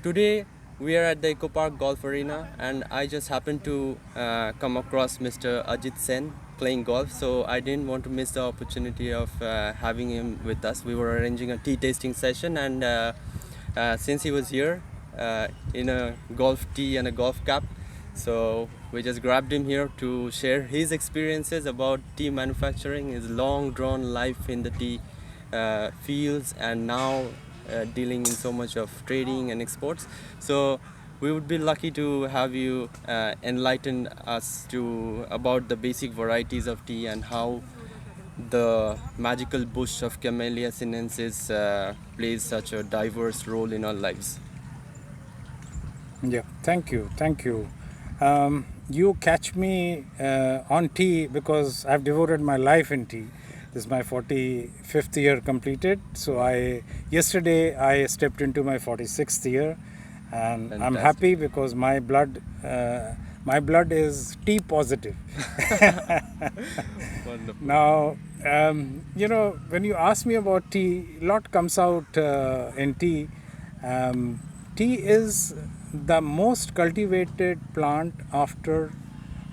Today we are at the Eco Park Golf Arena, and I just happened to come across Mr. Ajit Sen playing golf, so I didn't want to miss the opportunity of having him with us. We were arranging a tea tasting session, and since he was here in a golf tee and a golf cap, so we just grabbed him here to share his experiences about tea manufacturing, his long drawn life in the tea fields, and now dealing in so much of trading and exports. So we would be lucky to have you enlighten us to about the basic varieties of tea and how the magical bush of Camellia sinensis plays such a diverse role in our lives. Yeah, thank you. You catch me on tea because I've devoted my life in tea. This is my 45th year completed. So yesterday I stepped into my 46th year, and Fantastic. I'm happy because my blood is tea positive. Wonderful. Now, when you ask me about tea, a lot comes out in tea. Tea is the most cultivated plant after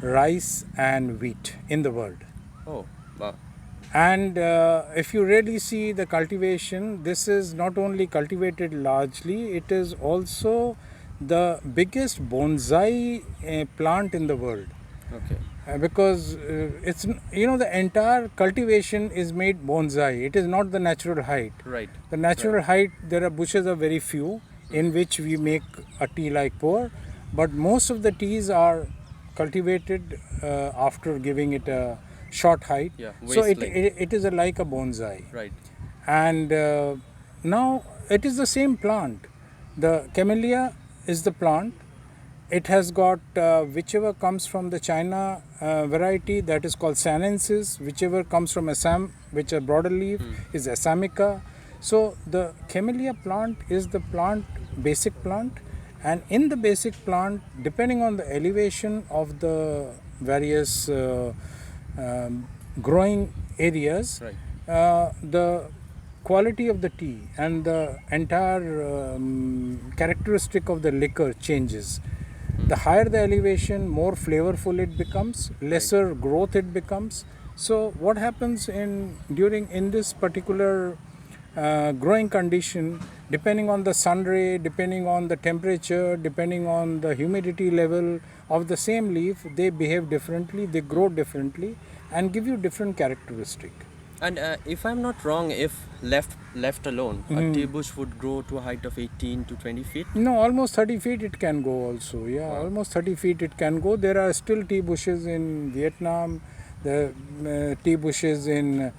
rice and wheat in the world. Oh, wow. And if you really see the cultivation, this is not only cultivated largely, it is also the biggest bonsai plant in the world. Okay. Because the entire cultivation is made bonsai. It is not the natural height. Right. The natural height, there are bushes are very few in which we make a tea like pour, but most of the teas are cultivated after giving it a short height. Yeah, So waist length. it is like a bonsai. Right. And now it is the same plant. The camellia is the plant. It has got whichever comes from the China variety, that is called Sinensis, whichever comes from Assam, which a broader leaf, is Assamica. So the camellia plant is the basic plant, and in the basic plant, depending on the elevation of the various growing areas, Right. the quality of the tea and the entire characteristic of the liquor changes. The higher the elevation, more flavorful it becomes, lesser growth it becomes. So what happens in this particular growing condition, depending on the sun ray, depending on the temperature, depending on the humidity level of the same leaf, they behave differently, they grow differently, and give you different characteristic. And if I'm not wrong, if left alone, a tea bush would grow to a height of 18 to 20 feet. No, almost 30 feet it can go also. Yeah, Wow. almost 30 feet it can go. There are still tea bushes in Vietnam, the tea bushes in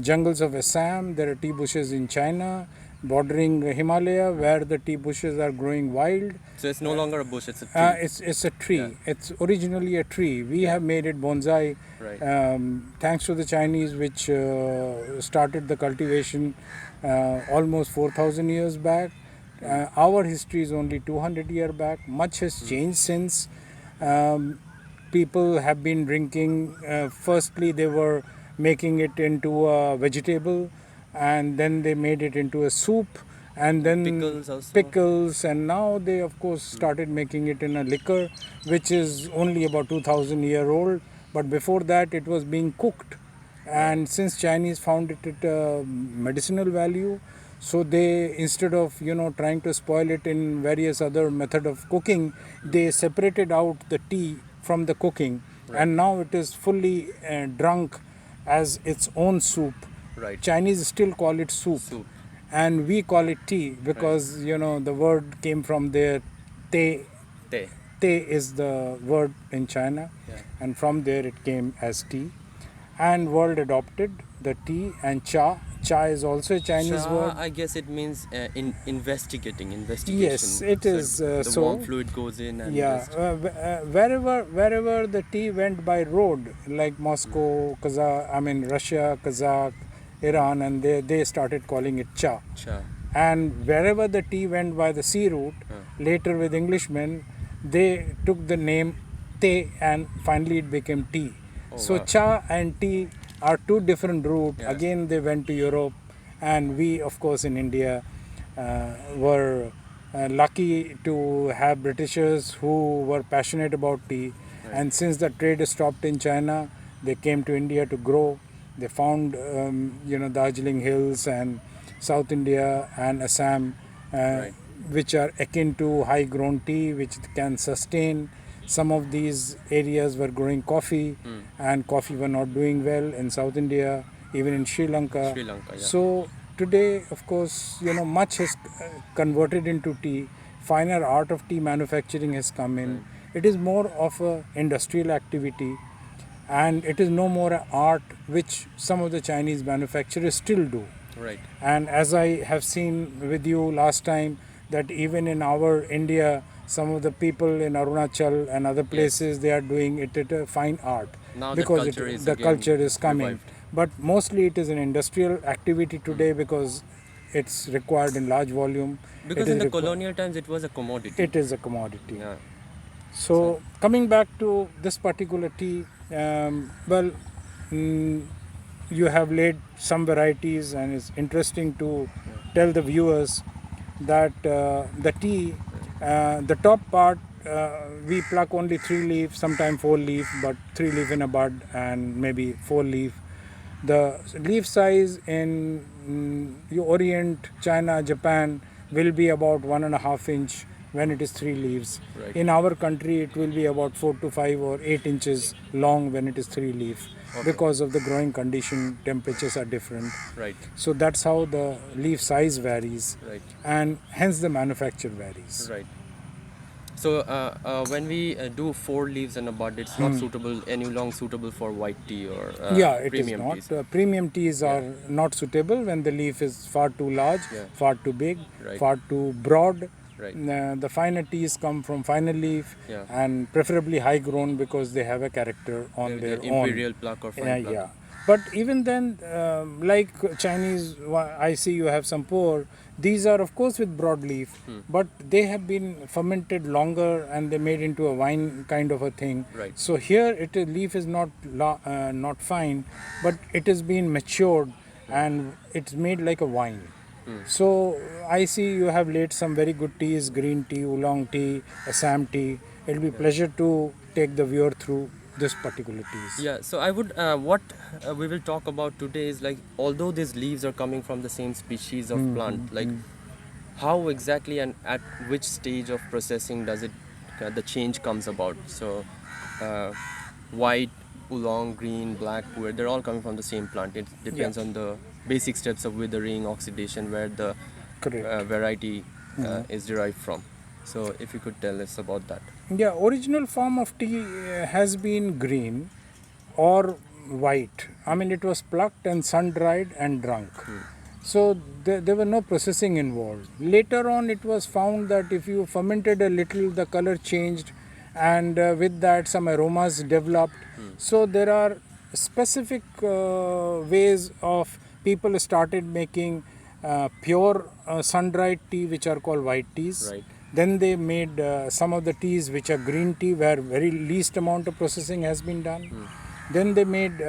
jungles of Assam, there are tea bushes in China, bordering Himalaya, where the tea bushes are growing wild. So it's no longer a bush; it's a tree. It's a tree. Yeah. It's originally a tree. We have made it bonsai, Right. thanks to the Chinese, which started the cultivation almost 4,000 years back. Our history is only 200 years back. Much has changed since. People have been drinking. Firstly, they were making it into a vegetable, and then they made it into a soup, and then Pickles also. pickles, and now they of course started making it in a liquor, which is only about 2,000 year old. But before that, it was being cooked, and since Chinese found it medicinal value, so they, instead of trying to spoil it in various other method of cooking, they separated out the tea from the cooking, and now it is fully drunk as its own soup. Right. Chinese still call it soup, Soup. and we call it tea because the word came from there. Te, Te. te is the word in China, Yeah. and from there it came as tea. And world adopted the tea and cha. Cha is also a Chinese Cha, word. I guess it means investigation. Yes, it is, The so. warm fluid goes in and Yeah, just, wherever the tea went by road, like Moscow, Russia, Kazakh, Iran, and they started calling it cha. cha. And wherever the tea went by the sea route, later with Englishmen, they took the name te, and finally it became tea. So wow. cha and tea are two different routes. Yeah. Again, they went to Europe, and we, of course, in India, were lucky to have Britishers who were passionate about tea. And since the trade stopped in China, they came to India to grow. They found, Darjeeling Hills and South India and Assam, Right. which are akin to high-grown tea, which can sustain. Some of these areas were growing coffee, and coffee were not doing well in South India, even in Sri Lanka. Sri Lanka, yeah. So today, of course, much has converted into tea. Finer art of tea manufacturing has come in. It is more of a industrial activity, and it is no more an art which some of the Chinese manufacturers still do. Right. And as I have seen with you last time, that even in our India, some of the people in Arunachal and other places, they are doing it at a fine art, Now that because culture is the again culture is coming. revived. But mostly it is an industrial activity today, because it's required in large volume. Because It in is the requ- colonial times it was a commodity. it is a commodity. Yeah. So coming back to this particular tea, well, you have laid some varieties, and it's interesting to tell the viewers that the tea, the top part, we pluck only 3 leaf, sometimes 4 leaf, but 3 leaf in a bud and maybe 4 leaf. The leaf size in Orient, China, Japan will be about 1.5 inch when it is 3 leaves. Right. In our country, it will be about 4 to 5 or 8 inches long when it is 3 leaf, because of the growing condition, temperatures are different. Right. So that's how the leaf size varies, Right. and hence the manufacture varies. Right. So when we do 4 leaves in a bud, it's not suitable any longer suitable for white tea or Yeah, it is premium not. teas. Premium teas are not suitable when the leaf is far too large, Yeah. far too big, Right. far too broad. Right. The finer teas come from finer leaf, Yeah. and preferably high grown, because they have a character on The their imperial own. pluck or fine Yeah, pluck. yeah. But even then, like Chinese, I see you have some poor. These are, of course, with broadleaf, but they have been fermented longer, and they made into a wine kind of a thing. Right. So here, leaf is not fine, but it has been matured, and it's made like a wine. So I see you have laid some very good teas: green tea, oolong tea, Assam tea. It'll be pleasure to take the viewer through this particular teas. Yeah, so I would what we will talk about today is like, although these leaves are coming from the same species of plant, like how exactly and at which stage of processing does it the change comes about. So white, oolong, green, black, puer, they're all coming from the same plant. It depends on the basic steps of withering, oxidation, where the Correct. variety is derived from. So if you could tell us about that. Yeah, original form of tea has been green or white. I mean, it was plucked and sun dried and drunk. So there were no processing involved. Later on, it was found that if you fermented a little, the color changed, and with that, some aromas developed. So there are specific ways of people started making pure sun dried tea, which are called white teas. Right. Then they made some of the teas which are green tea, where very least amount of processing has been done. Then they made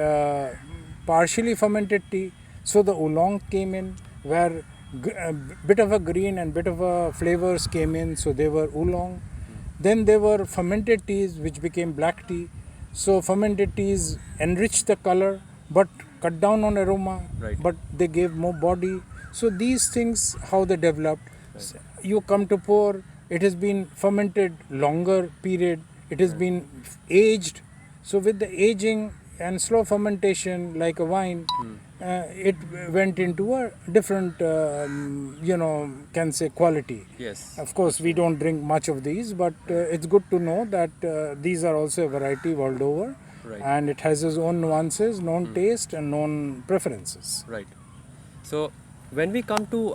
partially fermented tea. So the oolong came in, where a bit of a green and bit of a flavors came in. So they were oolong. Then there were fermented teas which became black tea. So fermented teas enriched the color, but cut down on aroma, Right. but they gave more body. So these things, how they developed. You come to pour, it has been fermented longer period, it has been aged. So with the aging and slow fermentation, like a wine, it went into a different, can say quality. Yes. Of course, we don't drink much of these, but it's good to know that these are also a variety world over, Right. and it has its own nuances, known taste, and known preferences. Right. So when we come to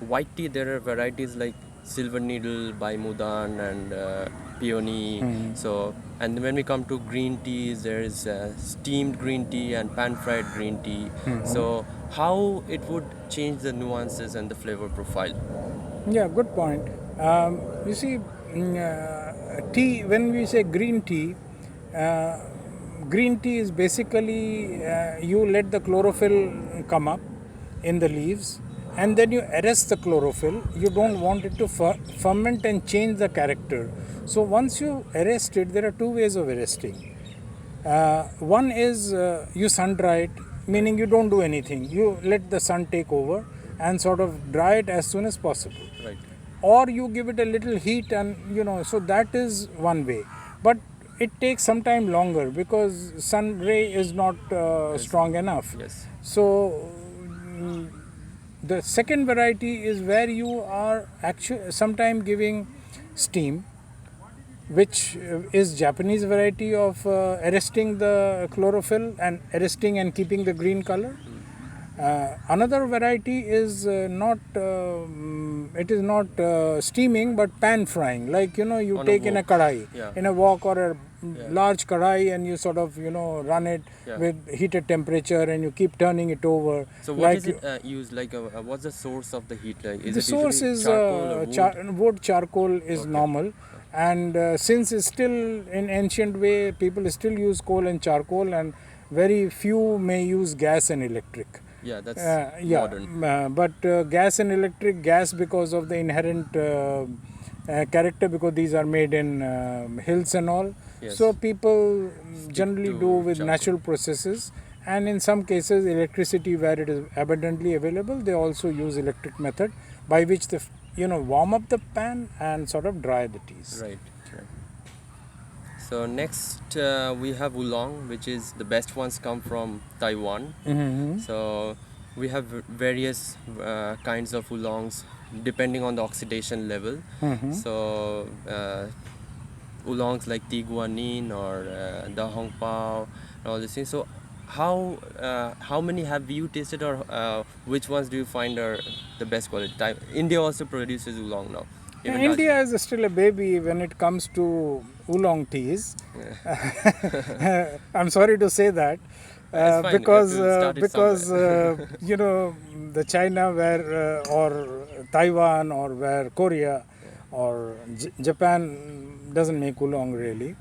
white tea, there are varieties like Silver Needle, Mudan, and Peony. So, and when we come to green teas, there is steamed green tea and pan-fried green tea. So how it would change the nuances and the flavor profile? Yeah, good point. You see, tea, when we say uh, green tea is basically you let the chlorophyll come up in the leaves, and then you arrest the chlorophyll. You don't want it to ferment and change the character. So once you arrest it, there are two ways of arresting. One is you sun dry it, meaning you don't do anything. You let the sun take over and sort of dry it as soon as possible. Right. Or you give it a little heat, and so that is one way. But it takes some time longer because sun ray is not strong enough. Yes. So the second variety is where you are actually sometime giving steam, which is Japanese variety of arresting the chlorophyll and arresting and keeping the green color. Another variety is it is not steaming but pan frying, like you On a take in a wok. kadai, Yeah. in a wok or a large kadai, and you sort of run it Yeah. with heated temperature and you keep turning it over. So what like is it used, like what's the source of the heat? Like, is the it source usually is charcoal or wood? wood charcoal is normal, and since it's still in ancient way, people still use coal and charcoal, and very few may use gas and electric. Yeah, that's modern. But gas and electric, gas because of the inherent character, because these are made in hills and all. Yes. So people generally to do with charcoal. natural processes, and in some cases electricity where it is abundantly available, they also use electric method by which they warm up the pan and sort of dry the teas. Right. So next we have oolong, which is the best ones come from Taiwan. Mm-hmm. So we have various kinds of oolongs depending on the oxidation level. Mm-hmm. So oolongs like Tiguanin or Da Hong Pao and all these things. So how many have you tasted, or which ones do you find are the best quality? India also produces oolong now. Even India is still a baby when it comes to oolong teas. I'm sorry to say that, It's fine. because You have to start it the China where or Taiwan or where Korea or Japan doesn't make oolong really.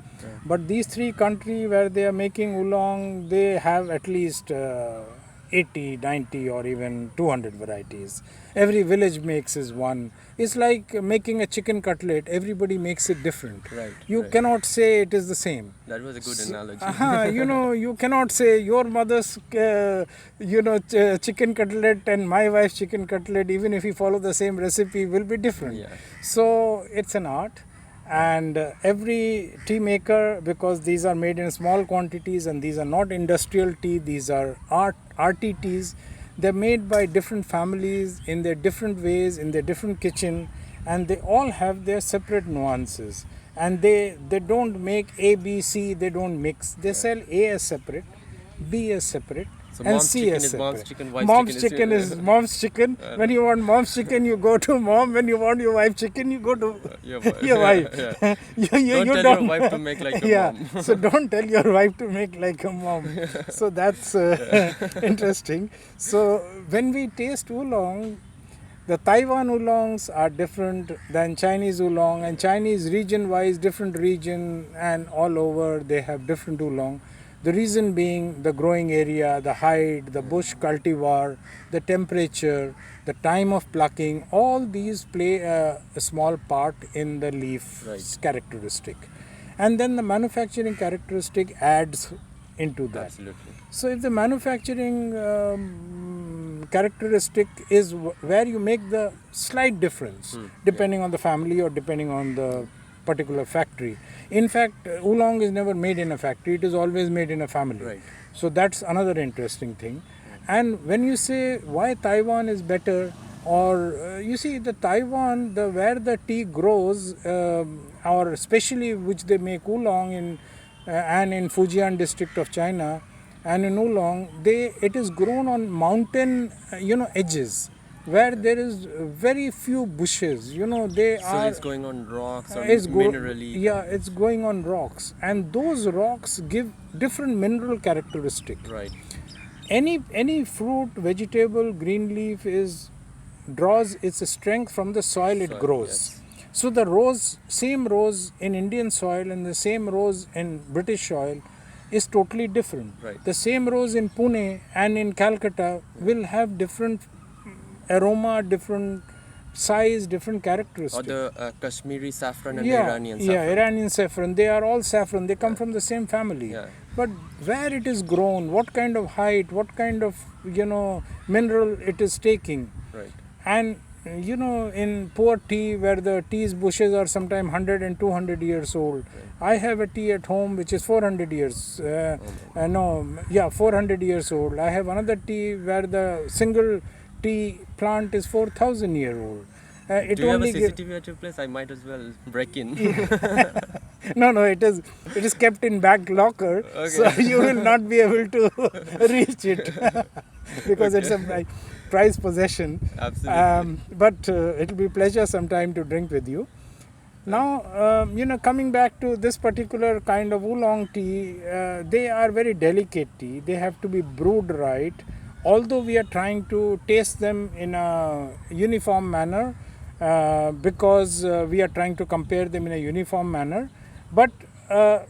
But these three countries where they are making oolong, they have at least 80, 90 or even 200 varieties. Every village makes is one. It's like making a chicken cutlet. Everybody makes it different. Right, You right. cannot say it is the same. That was a good analogy. You cannot say your mother's chicken cutlet and my wife's chicken cutlet, even if you follow the same recipe, will be different. Yeah. So it's an art. And every tea maker, because these are made in small quantities and these are not industrial tea, these are arty teas. They're made by different families in their different ways, in their different kitchen, and they all have their separate nuances. And they don't make A, B, C, they don't mix. They sell A as separate, B as separate, So and mom's C chicken as is separate. mom's chicken, wife's Mom's chicken chicken is is mom's chicken. When you want mom's chicken, you go to mom. When you want your wife's chicken, you go to your wife. your wife. Yeah. You Don't tell your wife to make like your mom. So don't tell your wife to make like a mom. So that's interesting. So when we taste oolong, the Taiwan oolongs are different than Chinese oolong, and Chinese region-wise, different region and all over they have different oolong. The reason being the growing area, the height, the bush cultivar, the temperature, the time of plucking, all these play a small part in the leaf characteristic. And then the manufacturing characteristic adds into that. Absolutely. So if the manufacturing characteristic is where you make the slight difference, depending on the family or depending on the particular factory. In fact, oolong is never made in a factory, it is always made in a family. Right. So that's another interesting thing. And when you say why Taiwan is better, or you see the Taiwan, where the tea grows, or especially which they make oolong in, and in Fujian district of China, and in oolong, it is grown on mountain, edges, where there is very few bushes. So it's going on rocks or minerally. Yeah, it's going on rocks, and those rocks give different mineral characteristics. Right. Any fruit, vegetable, green leaf draws its strength from the soil it grows. Yes. So the same rose in Indian soil and the same rose in British soil is totally different. Right. The same rose in Pune and in Calcutta will have different aroma, different size, different Or characteristics. the Kashmiri saffron and the Yeah, Iranian yeah, saffron. Iranian saffron. They are all saffron. They come from the same family. Yeah. But where it is grown, what kind of height, what kind of mineral it is taking, Right. and in poor tea where the tea's bushes are sometimes 100 and 200 years old. I have a tea at home which is 400 years. 400 years old. I have another tea where the single tea plant is 4,000 year old. It Do you have a only gives. CCTV at your place? I might as well break in. No, it is kept in back locker, so you will not be able to reach it because it's a prized possession. Absolutely. But it will be pleasure sometime to drink with you. Now, coming back to this particular kind of oolong tea, they are very delicate tea. They have to be brewed right. Although we are trying to taste them in a uniform manner, because we are trying to compare them in a uniform manner, but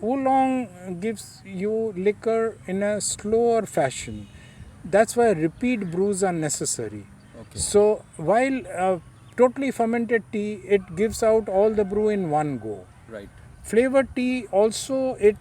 oolong gives you liquor in a slower fashion. That's why repeat brews are necessary. Okay. So while totally fermented tea, it gives out all the brew in one go. Right. Flavored tea also, it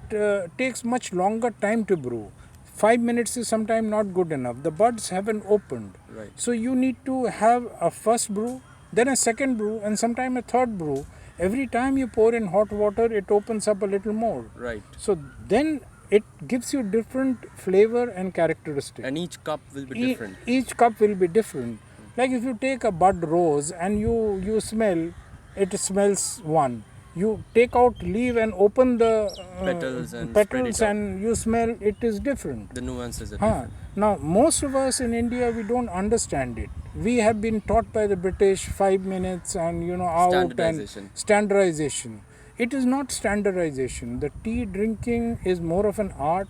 takes much longer time to brew. 5 minutes is sometimes not good enough. The buds haven't opened. Right. So you need to have a first brew, then a second brew, and sometimes a third brew. Every time you pour in hot water, it opens up a little more. Right. So then it gives you different flavor and characteristics. And each cup will be different. Each cup will be different. Like if you take a bud rose and you smell, it smells one. You take out leaf and open the Petals and petals spread it and you smell, it is different. The nuances are Huh. different. Now, most of us in India, we don't understand it. We have been taught by the British 5 minutes and out Standardization. and standardization. It is not standardization. The tea drinking is more of an art.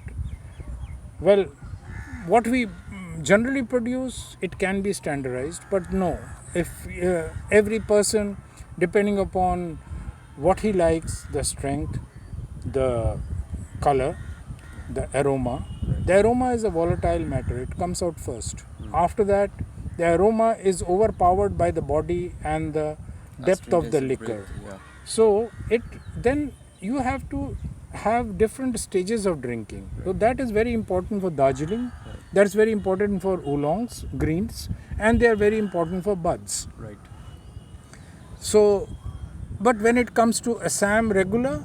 Well, what we generally produce, it can be standardized, but no. If every person, depending upon what he likes, the strength, the color, the aroma. The aroma is a volatile matter. It comes out first. After that, the aroma is overpowered by the body and the depth of the Astringent liquor. breed, yeah. So then you have to have different stages of drinking. So that is very important for Darjeeling. That's very important for oolongs, greens, and they are very important for buds. Right. So, but when it comes to Assam regular,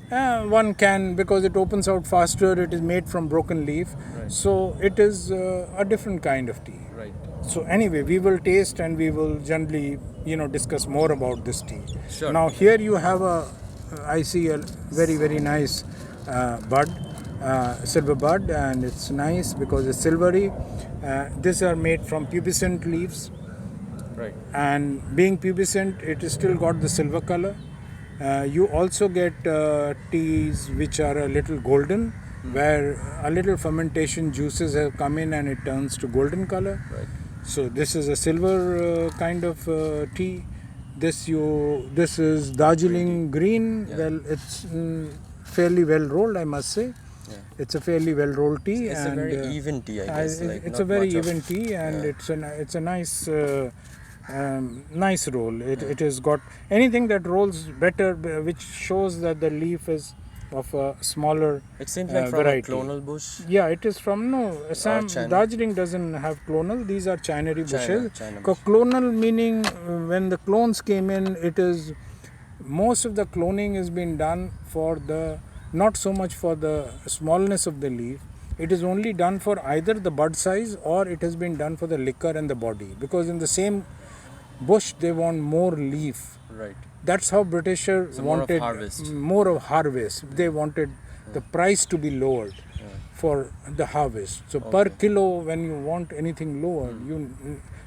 one can, because it opens out faster, it is made from broken leaf. Right. So it is a different kind of tea. Right. So anyway, we will taste and we will generally, discuss more about this tea. Sure. Now here you have I see a very, very nice bud, silver bud, and it's nice because it's silvery. These are made from pubescent leaves. Right. And being pubescent, it is still got the silver color. You also get teas which are a little golden, where a little fermentation juices have come in and it turns to golden color. Right. So this is a silver kind of tea. This is Darjeeling green. Yeah. Well, it's fairly well rolled, I must say. Yeah. It's a fairly well rolled tea. It's and a very even tea, I guess. it's not a very much of- even tea, and yeah. it's a nice nice roll. It has got anything that rolls better, which shows that the leaf is of a smaller It seems like from variety. a clonal bush. Yeah, it is from Assam. China. Darjeeling doesn't have clonal. These are Chinary bushes. China Clonal meaning when the clones came in, it is most of the cloning has been done for the not so much for the smallness of the leaf. It is only done for either the bud size or it has been done for the liquor and the body, because in the same bush they want more leaf. Right. That's how Britishers So more of wanted harvest. more of harvest. They wanted the price to be lowered for the harvest. So per kilo, when you want anything lower, you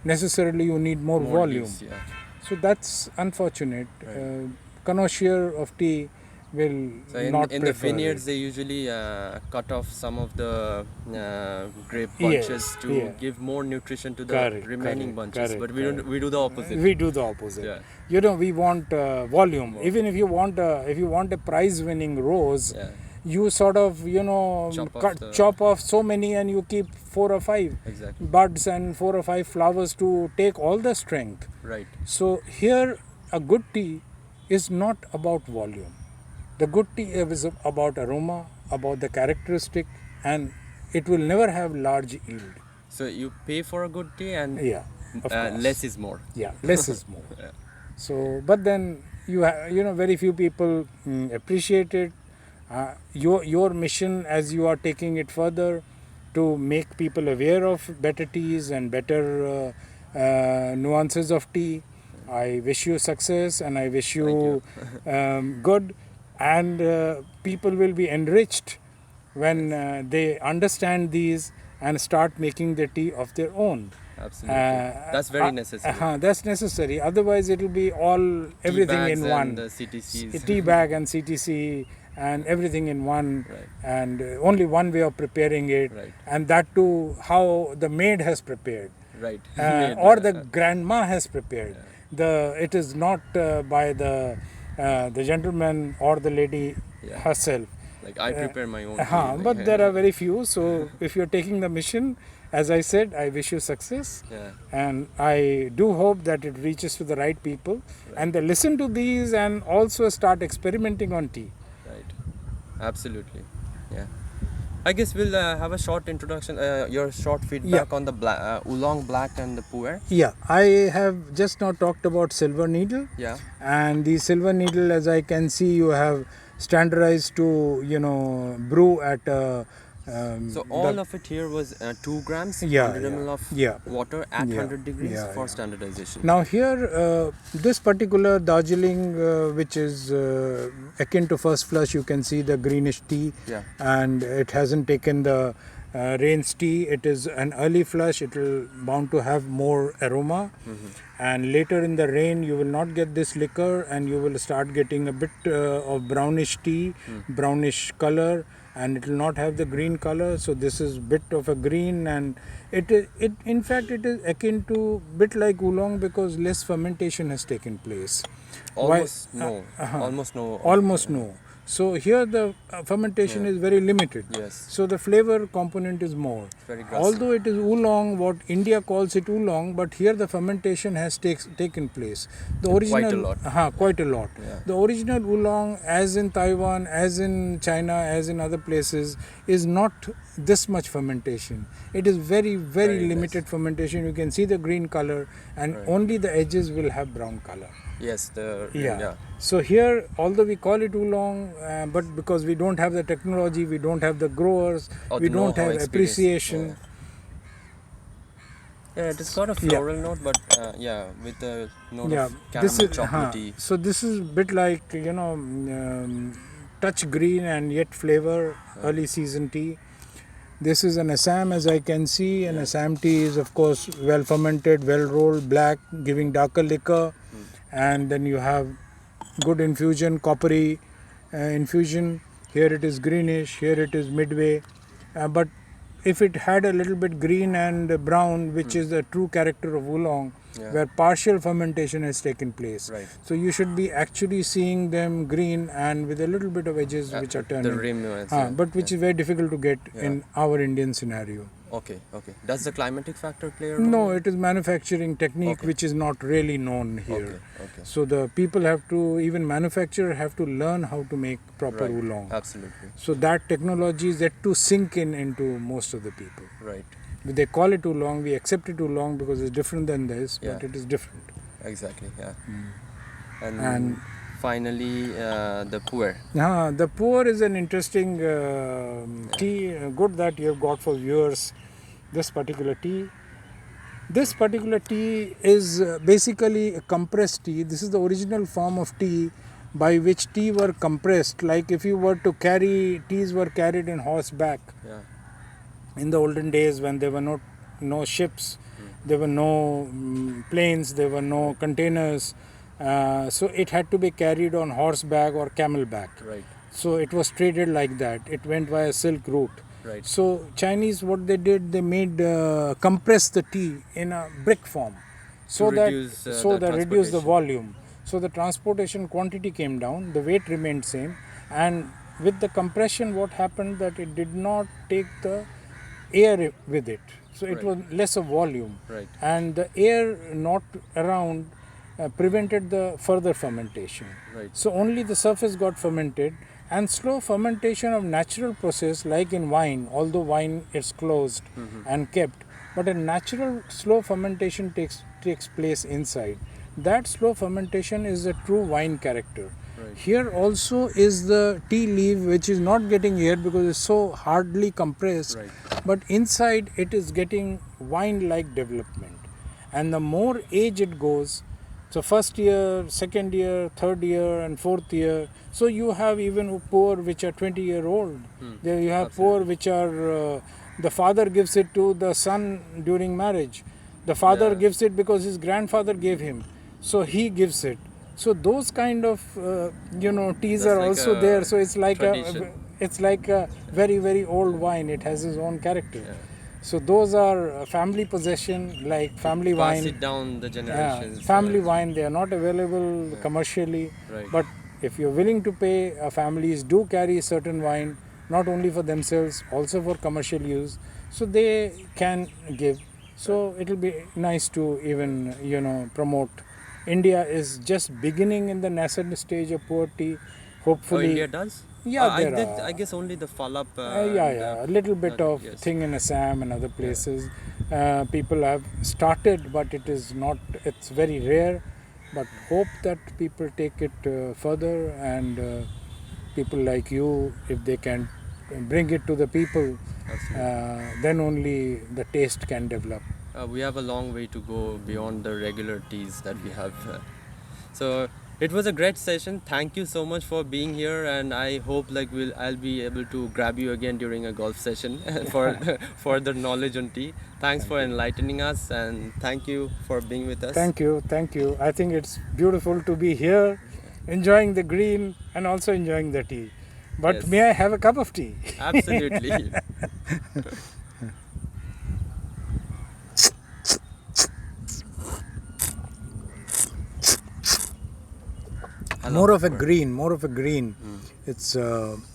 necessarily you need more volume. leaves, yeah. So that's unfortunate. Connoisseur of tea will So not in the prefer vineyards, it. they usually cut off some of the grape Yes, bunches to yeah. give more nutrition to the Correct, remaining correct, bunches. correct, But we do the opposite. We do the opposite. Yeah. We want volume. Even if you want a prize-winning rose, Yeah. you sort of chop off so many and you keep 4 or 5 Exactly. buds and 4 or 5 flowers to take all the strength. Right. So here a good tea is not about volume. The good tea is about aroma, about the characteristic, and it will never have large yield. So you pay for a good tea, and Yeah, of course. less is more. Yeah, less is more. So, but then very few people appreciate it. Your mission, as you are taking it further, to make people aware of better teas and better nuances of tea. I wish you success, and I wish you good, and people will be enriched when they understand these and start making the tea of their own. Absolutely. That's very necessary. That's necessary. Otherwise, it will be everything Tea bags in one. and the CTCs. Tea bag and CTC and everything in one, Right. and only one way of preparing it, Right. and that too how the maid has prepared, Right. or the grandma has prepared. It is not by the gentleman or the lady Yeah. herself. Like I prepare my own tea. But there are very few. So if you're taking the mission, as I said, I wish you success. Yeah. And I do hope that it reaches to the right people, and they listen to these and also start experimenting on tea. Right. Absolutely. Yeah. I guess we'll have a short introduction, your short feedback on the oolong black and the pu'er. Yeah, I have just now talked about silver needle. Yeah. And the silver needle, as I can see, you have standardized to brew at So all of it here was 2 grams, Yeah, 100 ml of yeah. water at 100 degrees Yeah, for yeah. standardization. Now here, this particular Darjeeling, which is akin to first flush, you can see the greenish tea, Yeah. and it hasn't taken the rain's tea. It is an early flush. It will bound to have more aroma, and later in the rain you will not get this liquor, and you will start getting a bit of brownish tea, brownish color, and it will not have the green color. So this is bit of a green, and it in fact it is akin to bit like oolong because less fermentation has taken place. Almost Why- no. Almost no. Almost no. So here the fermentation is very limited. Yes. So the flavor component is more. Very grassy. Although it is oolong, what India calls it oolong, but here the fermentation has taken place. The original, Quite a lot. Quite a lot. Yeah. The original oolong, as in Taiwan, as in China, as in other places, is not this much fermentation. It is very, very, Very limited fermentation. You can see the green color, and only the edges will have brown color. Yes. Yeah. So here, although we call it oolong, but because we don't have the technology, we don't have the growers, Or we the don't know-how, have experience. appreciation. Yeah, it has got a floral note, but with the note Yeah, of this caramel is chocolatey. so this is bit like touch green and yet flavor early season tea. This is an Assam, as I can see. An Assam tea is of course well fermented, well rolled, black, giving darker liquor, and then you have good infusion, coppery infusion. Here it is greenish, here it is midway, but if it had a little bit green and brown, which is the true character of oolong, where partial fermentation has taken place. Right. So you should be actually seeing them green and with a little bit of edges which are turning. The rim nuance. But which is very difficult to get in our Indian scenario. Okay. Does the climatic factor play a role? No, it is manufacturing technique which is not really known here. Okay. So the people have to, even manufacturer have to learn how to make proper Right. oolong. Absolutely. So that technology is yet to sink into most of the people. Right. They call it oolong, we accept it oolong because it's different than this, but Yeah. it is different. Exactly. Yeah. And finally, the pu'er. The pu'er is an interesting tea. Good that you have got for viewers this particular tea. This particular tea is basically a compressed tea. This is the original form of tea by which tea were compressed. Like if you were to carry, teas were carried in horseback. Yeah. In the olden days when there were no ships, there were no planes, there were no containers, so it had to be carried on horseback or camelback. Right. So it was traded like that. It went via silk route. Right. So Chinese, what they did, they made compress the tea in a brick form, so that reduce, the reduce the transportation. volume. So the transportation quantity came down, the weight remained same, and with the compression, what happened that it did not take the air with it, so it Right. was less of volume, Right. and the air not around prevented the further fermentation. Right. So only the surface got fermented, and slow fermentation of natural process, like in wine, although wine is closed and kept, but a natural slow fermentation takes place inside. That slow fermentation is the true wine character. Right. Here also is the tea leaf, which is not getting air because it's so hardly compressed, Right. but inside it is getting wine-like development. And the more age it goes, so first year, second year, third year, and fourth year. So you have even poor which are 20-year-old. There you have poor which are the father gives it to the son during marriage. The father Yeah. gives it because his grandfather gave him, so he gives it. So those kind of teas That's are like also a there. So tradition. it's like a very old wine. It has its own character. Yeah. So those are family possession, like family Pass wine. it down the generations. Family wine, they are not available commercially, Right. but if you're willing to pay, families do carry certain wine, not only for themselves, also for commercial use, so they can give. So it'll be nice to even promote. India is just beginning in the nascent stage of poor tea. Oh, Hopefully, India does? yeah, I there did. are. I guess only the Falap. Yeah, a little bit of Yes. thing in Assam and other places. People have started, but it is not. It's very rare. But hope that people take it further, and people like you, if they can bring it to the people, then only the taste can develop. We have a long way to go beyond the regular teas that we have. So it was a great session. Thank you so much for being here, and I hope I'll be able to grab you again during a golf session for further knowledge on tea. Thanks for enlightening us, and thank you for being with us. Thank you, thank you. I think it's beautiful to be here, enjoying the green and also enjoying the tea. But Yes. may I have a cup of tea? Absolutely. More of a green. It's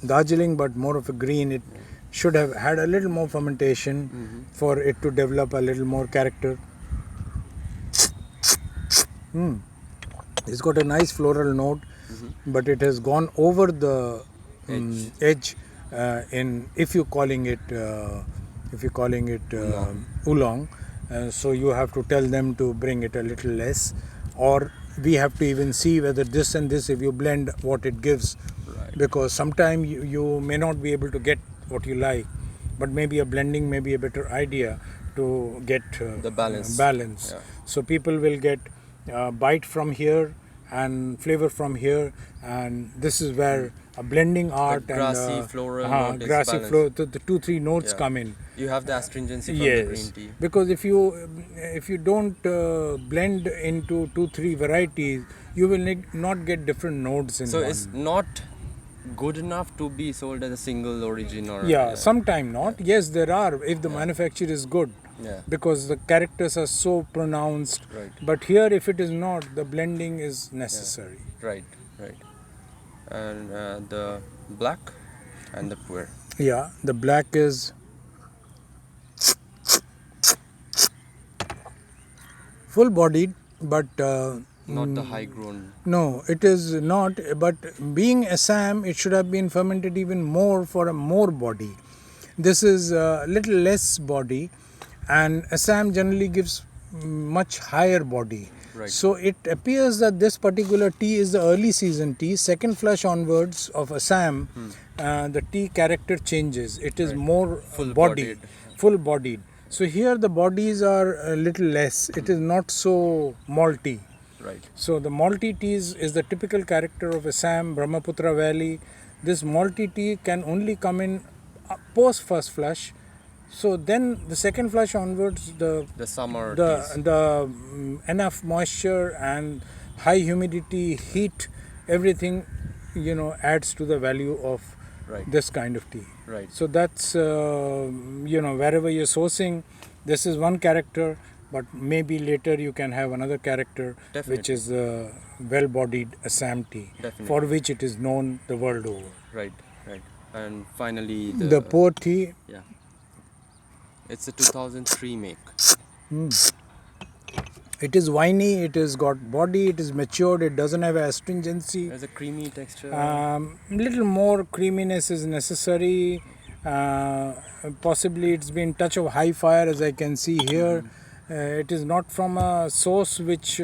Darjeeling, but more of a green. It should have had a little more fermentation for it to develop a little more character. It's got a nice floral note, but it has gone over the edge in if you're calling it oolong. So you have to tell them to bring it a little less, or we have to even see whether this and this, if you blend, what it gives. Right. Because sometimes you may not be able to get what you like, but maybe a blending may be a better idea to get The balance. Yeah. So people will get bite from here and flavor from here, and this is where a blending art grassy and floral note is grassy balanced. flow, the 2-3 notes Yeah. come in. You have the astringency from the Yes, green tea. because if you don't blend into 2-3 varieties, you will not get different notes in So one. it's not good enough to be sold as a single origin or Yeah, sometime not. Yes, there are, if the manufacture is good, Yeah. because the characters are so pronounced. Right. But here, if it is not, the blending is necessary. Right. And the black and the puer. Yeah, the black is full bodied, but Not the high grown. no, it is not. But being Assam, it should have been fermented even more for a more body. This is a little less body, and Assam generally gives much higher body. Right. So it appears that this particular tea is the early season tea. Second flush onwards of Assam, the tea character changes. It is more Full-bodied. full bodied. So here the bodies are a little less. It is not so malty. Right. So the malty teas is the typical character of Assam, Brahmaputra Valley. This malty tea can only come in post first flush. So then the second flush onwards, The summer teas. enough moisture and high humidity, heat, everything adds to the value of Right. this kind of tea. Right. So that's wherever you're sourcing, this is one character, but maybe later you can have another character, which Definitely. is the well-bodied Assam tea, Definitely. for which it is known the world over. Right. Right. And finally, The pour tea. yeah, it's a 2003 make. It is winey, it has got body, it is matured, it doesn't have astringency. There's a creamy texture. Little more creaminess is necessary. Possibly it's been touch of high fire, as I can see here. It is not from a source which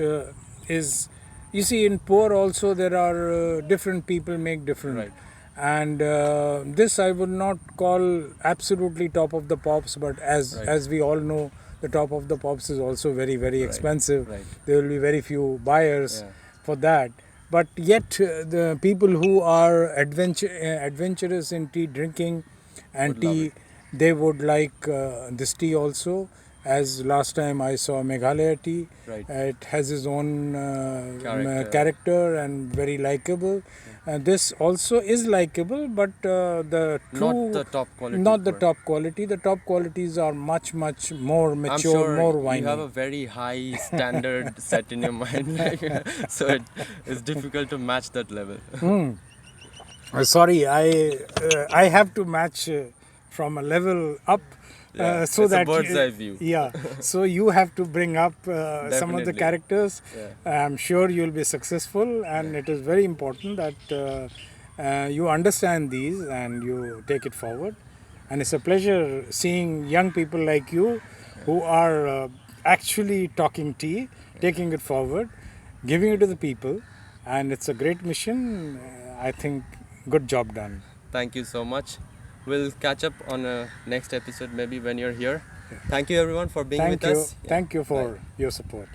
is. You see, in pour also there are different people make different. Right. And this I would not call absolutely top of the pops, but as we all know, the top of the pops is also very expensive. Right. There will be very few buyers Yeah. for that. But yet, the people who are adventurous in tea drinking and Would love tea, they would like this tea also. As last time I saw Meghalaya tea, Right. it has its own Character. character and very likable. This also is likable, but the true Not the top quality. not the pour. top quality. The top qualities are much more I'm mature, sure more winey. you have a very high standard set in your mind, so it's difficult to match that level. Sorry, I have to match from a level up. Yeah, So it's a that bird's eye view. Yeah, so you have to bring up some of the Definitely. characters. Yeah. I'm sure you'll be successful, and it is very important that you understand these and you take it forward. And it's a pleasure seeing young people like you who are actually talking tea, taking it forward, giving it to the people, and it's a great mission. I think good job done. Thank you so much. We'll catch up on a next episode maybe when you're here. Thank you everyone for being Thank with you. us. Yeah. Thank you for Bye. your support.